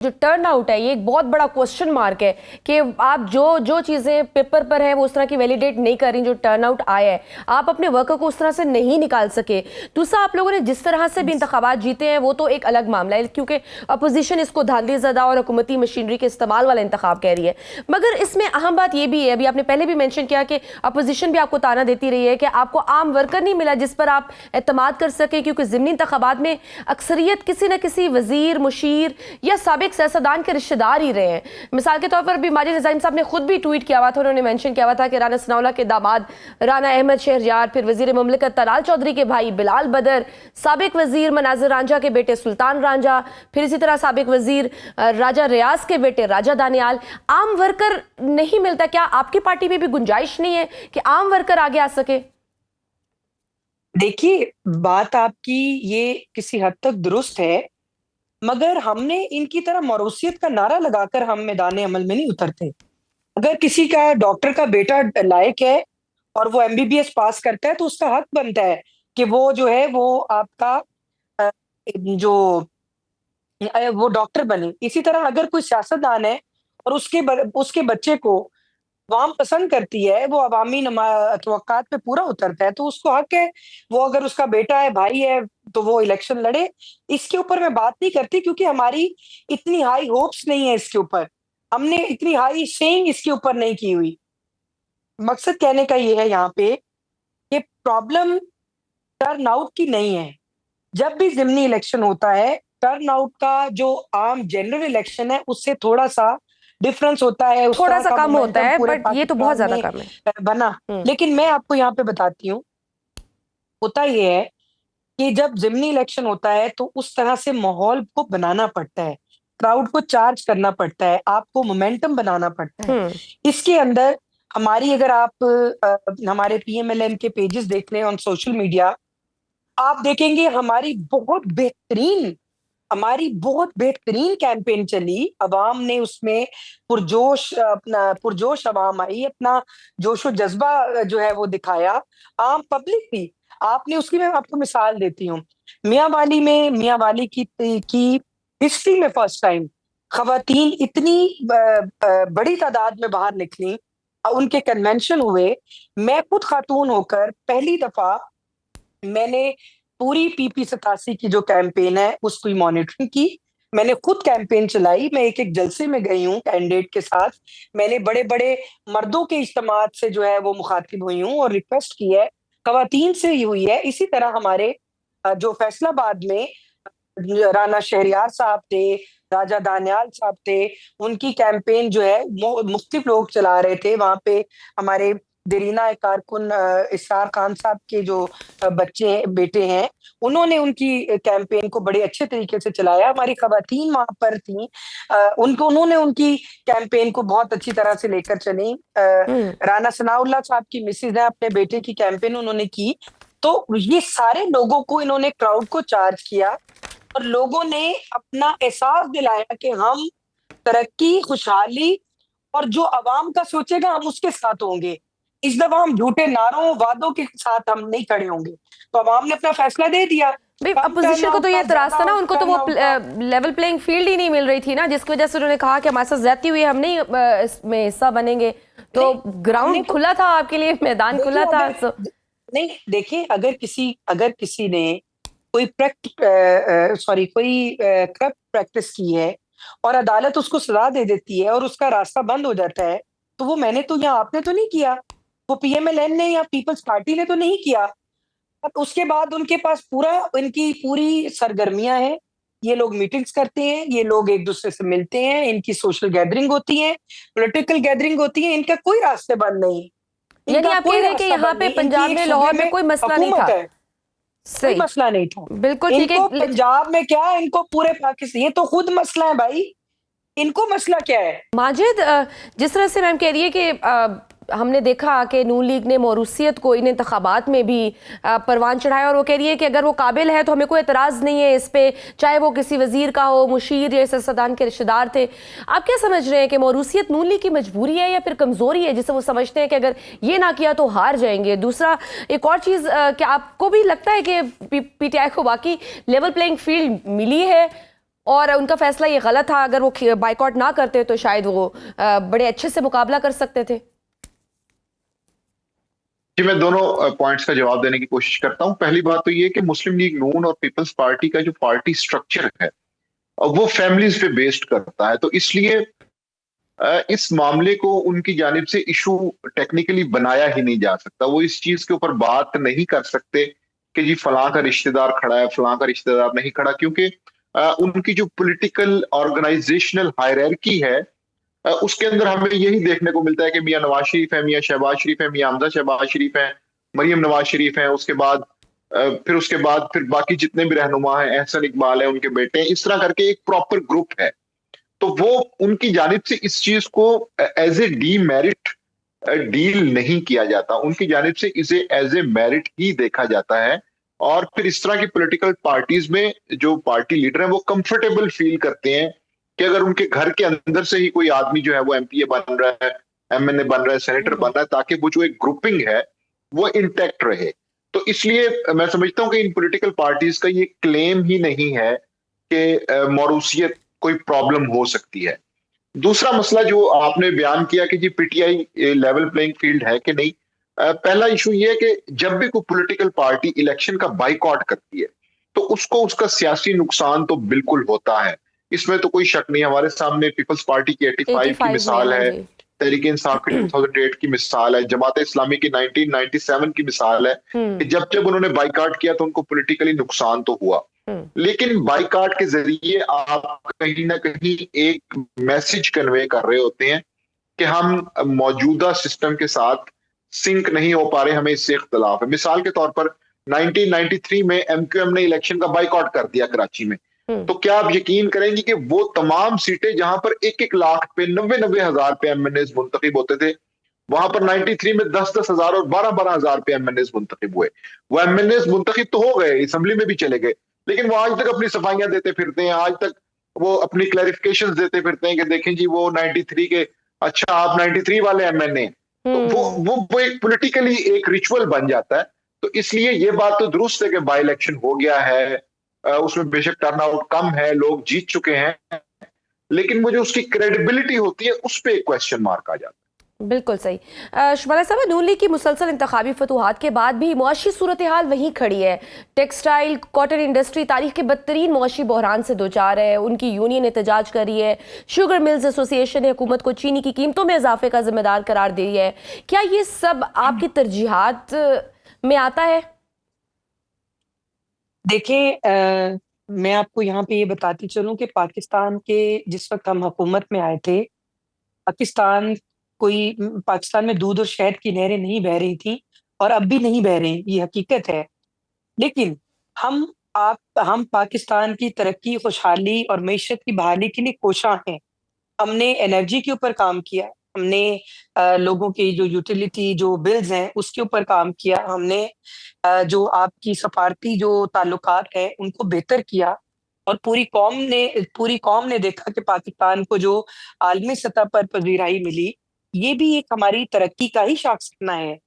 जो turn out है ये एक बहुत बड़ा क्वेश्चन मार्क है कि आप जो जो चीज़ें पेपर पर है वो उस तरह की वैलिडेट नहीं कर रही। जो टर्न आउट आया है आप अपने वर्कर को उस तरह से नहीं निकाल सके। दूसरा, आप लोगों ने जिस तरह से भी इंतखाबात जीते हैं वो तो एक अलग मामला है, क्योंकि अपोजिशन इसको धांधलीज़दा और हुकूमती मशीनरी के इस्तेमाल वाला इंतखाब कह रही है। मगर इसमें अहम बात ये भी है, अभी आपने पहले भी मैंशन किया कि अपोजिशन भी आपको ताना देती रही है कि आपको आम वर्कर नहीं मिला जिस पर आप एतमाद कर सके, क्योंकि ज़िमनी इंतखाबात में अक्सरियत किसी न किसी वजीर, मुशीर या साबिक सियासतदान के रिश्तेदार ही रहे हैं। मिसाल के तौर पर भी माजिद नज़ीम साहब ने खुद भी ट्वीट किया हुआ था, उन्होंने मेंशन किया हुआ था कि राना सनाउल्लाह के दामाद राना अहमद शहरयार, फिर वजीर मुमलिकत तलाल चौधरी के भाई बिलाल बदर, साबिक वजीर मनाजिर रांझा के बेटे सुल्तान रांझा, फिर इसी तरह साबिक वजीर राजा रियाज के बेटे राजा दानियाल। आम वर्कर नहीं मिलता। क्या आपकी पार्टी में भी गुंजाइश नहीं है कि आम वर्कर आगे आ सके? देखिए, बात आपकी ये किसी हद तक दुरुस्त है, मगर हमने इनकी तरह मौरूसियत का नारा लगाकर हम मैदान अमल में नहीं उतरते। अगर किसी का डॉक्टर का बेटा लायक है और वो एमबीबीएस पास करता है तो उसका हक बनता है कि वो जो है वो आपका अ, जो वो डॉक्टर बने। इसी तरह अगर कोई सियासतदान है और उसके बच्चे को अवाम पसंद करती है, वो अवामी तवक्कात पे पूरा उतरता है, तो उसको हक है, वो अगर उसका बेटा है, भाई है, तो वो इलेक्शन लड़े। इसके ऊपर मैं बात नहीं करती क्योंकि हमारी इतनी हाई होप्स नहीं है इसके ऊपर। हमने इतनी हाई सेइंग इसके ऊपर नहीं की हुई। मकसद कहने का ये है यहाँ पे कि प्रॉब्लम टर्न आउट की नहीं है। जब भी ज़िमनी इलेक्शन होता है, टर्न आउट का जो आम जनरल इलेक्शन है, उससे थोड़ा-सा डिफरेंस होता है, उस थोड़ा तरह सा का कम होता मोमेंटम है, पूरे बट ये तो बहुत पाकिस्तान ज्यादा में कम है। बना। लेकिन मैं आपको यहाँ पे बताती हूँ, होता ये है कि जब ज़िमनी इलेक्शन होता है, तो उस तरह से माहौल को बनाना पड़ता है, क्राउड को चार्ज करना पड़ता है, आपको मोमेंटम बनाना पड़ता है। हम्म। इसके अंदर हमारी अगर आप हमारे पीएमएलएन के पेजेस देख लें ऑन सोशल मीडिया, आप देखेंगे हमारी बहुत बेहतरीन कैंपेन चली। अवाम ने उसमें पुरजोश अवाम आई, अपना जोशो जज्बा जो है वो दिखाया। आम पब्लिक भी, आपने उसकी मैं आपको मिसाल देती हूँ। मियाँ वाली की हिस्ट्री में फर्स्ट टाइम खवातीन इतनी बड़ी तादाद में बाहर निकली, उनके कन्वेंशन हुए। मैं खुद खातून होकर पहली दफा मैंने पूरी पीपी 87 की जो कैंपेन है उसकी मॉनिटरिंग की। मैंने खुद कैंपेन चलाई, मैं एक-एक जलसे में गई हूँ कैंडिडेट के साथ। मैंने बड़े-बड़े मर्दों के इज्तिमात से जो है वो मुखातिब हुई हूँ और रिक्वेस्ट की है, खवातीन से ही हुई है। इसी तरह हमारे जो फैसलाबाद में राना शहरयार साहब थे, राजा दानियाल साहब थे, उनकी कैंपेन जो है मुख्तलिफ लोग चला रहे थे। वहाँ पे हमारे देरीना एक कारकुन इसरार खान साहब के जो बेटे हैं, उन्होंने उनकी कैंपेन को बड़े अच्छे तरीके से चलाया। हमारी खवातीन वहाँ पर थीं, उन्होंने उनकी कैंपेन को बहुत अच्छी तरह से लेकर चलीं। हम्म। राना सनाउल्लाह साहब की मिसेज़ हैं, अपने बेटे की कैंपेन उन्होंने की। तो ये सारे लोगों को इन्होंने क्राउड को चार्ज किया और लोगों ने अपना एहसास दिलाया कि हम तरक्की, खुशहाली और जो अवाम का सोचेगा हम उसके साथ होंगे। इस दफा हम झूठे नारों, वादों के साथ हम नहीं खड़े होंगे। तो अवाम ने अपना फैसला दे दिया। भाई, कम टर्न अपोजिशन को आउट तो ये था, एतराज था ना, उनको तो टर्न वो आउट था। लेवल प्लेइंग फील्ड ही नहीं मिल रही थी ना, जिसकी वजह से उन्होंने कहा कि हमारे साथ ज्यादती हुई, हम नहीं इसमें हिस्सा बनेंगे। तो नहीं, हमने ग्राउंड तो खुला था आपके लिए, मैदान देखिए खुला था। अगर नहीं देखिए, अगर किसी ने कोई करप्ट प्रैक्टिस की है और अदालत उसको सजा दे देती है और उसका रास्ता बंद हो जाता है, तो वो मैंने तो या आपने तो नहीं किया, वो पीएमएलएन ने या पीपल्स पार्टी ने तो नहीं किया। और उसके बाद उनके पास इनकी पूरी सरगर्मियां हैं। ये लोग मीटिंग्स करते हैं, ये लोग एक दूसरे से मिलते हैं, इनकी सोशल गैदरिंग होती है, पॉलिटिकल गैदरिंग होती है। इनका कोई रास्ते बंद नहीं, यानी इनका आप कह कोई रहे हैं कि रास्ता यहाँ बंद पे नहीं। इनकी पंजाब एक में, सूबे लाहौर में में कोई मसला नहीं हुकूमत था। है, कोई सही। मसला नहीं था। बिल्कुल ठीक इनको है। पंजाब में क्या, इनको पूरे पाकिस्तान, ये तो खुद मसला है भाई। इनको मसला क्या है? माजिद, जिस तरह से मैम कह रही है कि हमने देखा कि नून लीग ने मौरूसियत को इन इंतखाबात में भी परवान चढ़ाया, और वो कह रही है कि अगर वो काबिल है तो हमें कोई एतराज़ नहीं है इस पर, चाहे वो किसी वजीर का हो, मुशीर या सियासतदान के रिश्तेदार थे। आप क्या समझ रहे हैं कि मौरूसियत नून लीग की मजबूरी है या फिर कमज़ोरी है, जिसे वो समझते हैं कि अगर ये ना किया तो हार जाएंगे? दूसरा, एक और चीज़, क्या आपको भी लगता है कि पीटीआई को वाकई लेवल प्लेइंग फील्ड मिली है? और उनका फैसला ये गलत था, अगर वो बाइकआउट ना करते तो शायद वो बड़े अच्छे से मुकाबला कर सकते थे। जी, मैं दोनों पॉइंट्स का जवाब देने की कोशिश करता हूं। पहली बात तो ये कि मुस्लिम लीग नून और पीपल्स पार्टी का जो पार्टी स्ट्रक्चर है वो फैमिलीज पे बेस्ड करता है, तो इसलिए इस मामले को उनकी जानिब से इशू टेक्निकली बनाया ही नहीं जा सकता। वो इस चीज के ऊपर बात नहीं कर सकते कि जी फलां का रिश्तेदार खड़ा है, फलां का रिश्तेदार नहीं खड़ा, क्योंकि उनकी जो पॉलिटिकल ऑर्गेनाइजेशनल हायरार्की है उसके अंदर हमें यही देखने को मिलता है कि मियां नवाज शरीफ है, मियां शहबाज शरीफ है, मियां हमजा शहबाज शरीफ है, मरियम नवाज शरीफ है, उसके बाद फिर बाकी जितने भी रहनुमा हैं, एहसन इकबाल है, उनके बेटे हैं, इस तरह करके एक प्रॉपर ग्रुप है। तो वो उनकी जानिब से इस चीज को एज ए डीमेरिट डील नहीं किया जाता, उनकी जानिब से इसे एज ए मेरिट ही देखा जाता है। और फिर इस तरह की पॉलिटिकल पार्टीज में जो पार्टी लीडर हैं वो कंफर्टेबल फील करते हैं कि अगर उनके घर के अंदर से ही कोई आदमी जो है वो एमपीए बन रहा है, एमएनए बन रहा है, सेनेटर बन रहा है, ताकि वो जो एक ग्रुपिंग है वो इंटैक्ट रहे। तो इसलिए मैं समझता हूं कि इन पॉलिटिकल पार्टीज का ये क्लेम ही नहीं है कि मौरूसियत कोई प्रॉब्लम हो सकती है। दूसरा मसला जो आपने बयान किया कि जी पीटीआई लेवल प्लेइंग फील्ड है कि नहीं, पहला इशू ये है कि जब भी कोई पॉलिटिकल पार्टी इलेक्शन का बाइकआउट करती है तो उसको उसका सियासी नुकसान तो बिल्कुल होता है, इसमें तो कोई शक नहीं। हमारे सामने पीपल्स पार्टी की 85 की 85 में, मिसाल हाँ है, जी। तहरीक इंसाफ की 2008 की मिसाल है, जमात इस्लामी की 1997 की मिसाल है कि जब जब उन्होंने बाइकआउट किया तो उनको पॉलिटिकली नुकसान तो हुआ। लेकिन बाइकआउट के जरिए आप कहीं ना कहीं एक मैसेज कन्वे कर रहे होते हैं कि हम मौजूदा सिस्टम के साथ सिंक नहीं हो पा रहे, हमें इससे इख्तलाफ है। मिसाल के तौर पर 1993 में एमक्यूएम ने इलेक्शन का बाइकआउट कर दिया कराची में, तो क्या आप यकीन करेंगे कि वो तमाम सीटें जहां पर 1-1 लाख पे, 90-90 हजार पे एमएनए मुंतखब होते थे, वहां पर 93 में 10-10 हजार और 12-12 हजार पे एमएनए मुंतखब हुए। वो एमएनए मुंतखब तो हो गए, असेंबली में भी चले गए, लेकिन वो आज तक अपनी सफाइयां देते फिरते हैं, आज तक वो अपनी क्लैरिफिकेशंस देते फिरते हैं कि देखें जी वो 93 के, अच्छा आप 93 वाले एमएनए। तो वो एक पॉलिटिकली एक रिचुअल बन जाता है। तो इसलिए ये बात तो दुरुस्त है कि बाई इलेक्शन हो गया है, उसमें बेशक टर्नआउट कम है, लोग जीत चुके हैं, लेकिन वो जो उसकी क्रेडिबिलिटी होती है उस पर एक क्वेश्चन मार्क आ जाता है। बिल्कुल सही। शुमाला साहब, नून लीग की मुसलसल इंतखाबी फतूहात के बाद भी मुआशी सूरत हाल वहीं खड़ी है। टेक्सटाइल कॉटन इंडस्ट्री तारीख के बदतरीन मुआशी बहरान से दो चार है, उनकी यूनियन एहतजाज कर रही है, शुगर मिल्स एसोसिएशन ने हुकूमत को चीनी की कीमतों में इजाफे का जिम्मेदार करार दी है। क्या ये सब आपकी तरजीहात में आता है? देखें, मैं आपको यहाँ पे ये बताती चलूं कि पाकिस्तान के जिस वक्त हम हुकूमत में आए थे, पाकिस्तान में दूध और शहद की नहरें नहीं बह रही थी और अब भी नहीं बह रही, ये हकीकत है। लेकिन हम पाकिस्तान की तरक्की, खुशहाली और मईशत की बहाली के लिए कोशां हैं। हमने एनर्जी के ऊपर काम किया, हमने लोगों की जो यूटिलिटी जो बिल्स हैं उसके ऊपर काम किया, हमने जो आपकी सफारती जो ताल्लुकात हैं उनको बेहतर किया, और पूरी कौम ने देखा कि पाकिस्तान को जो आलमी सतह पर पजीराई मिली, ये भी एक हमारी तरक्की का ही शाखसना है।